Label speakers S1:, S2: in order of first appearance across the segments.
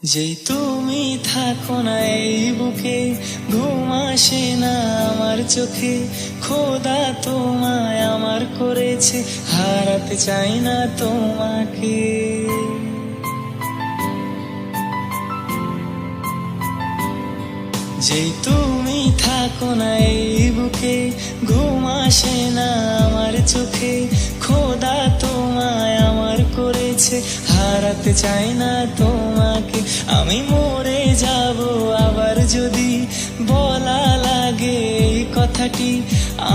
S1: যেই তুমি থাকো না এই বুকে, ঘুম আসে না আমার চোখে। খোদা তোমায় আমার করেছে, হারাতে চাই না তোমাকে। যেই তুমি থাকো না এই বুকে, ঘুম আসে না আমার চোখে। খোদা তোমায় আমার করেছে, হারাতে চাই না তোমাকে। আমি মরে যাব আবার যদি বলা লাগে এই কথাটি।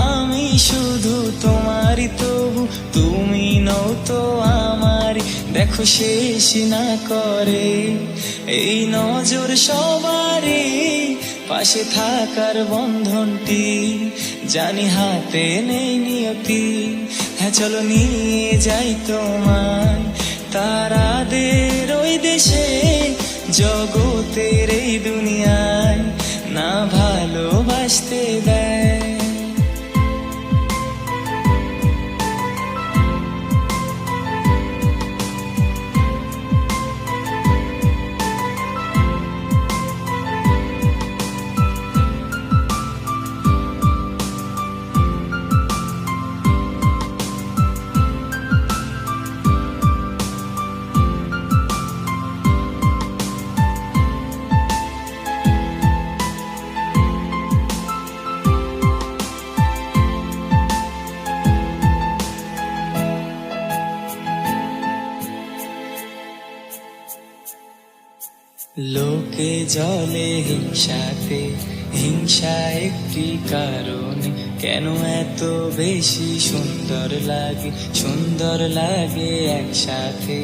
S1: আমি শুধু তোমারই, তবু তুমি নও তো আমারই। দেখো শেষ না করে এই নজর সবারই, পাশে থাকার বন্ধনটি জানি হাতে নেই নিয়তি। হ্যাঁ চলো নিয়ে যাই তোমায় তারাদের ওই দেশে, জগতের এই দুনিয়ায় না ভালোবাসতে দেয়। লোকে জলে হিংসাতে, হিংসা একটি কারণে। কেন এত বেশি সুন্দর লাগে, সুন্দর লাগে একসাথে।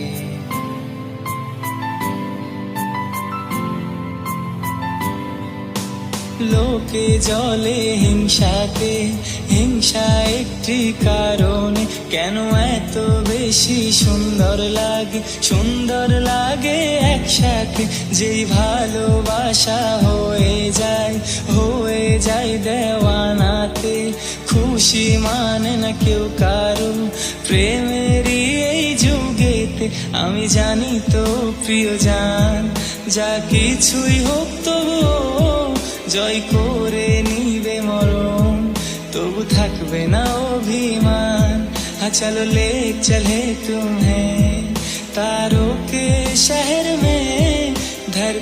S1: লোকে জলে হিংসাতে, হিংসা একটি কারণে। কেন এত বেশি সুন্দর লাগে, সুন্দর লাগে একসাথে। যেই ভালোবাসা হয়ে যায় দেওয়ানাতে। খুশি মানে না কেউ কারো প্রেমেরই এই যুগেতে। আমি জানি তো প্রিয় জান, যা কিছুই হোক তবুও জয় করে নিবে মরণ। তবু থাকবে না অভিমান। हाँ चलो ले चले तुम्हें तारों के शहर में। धर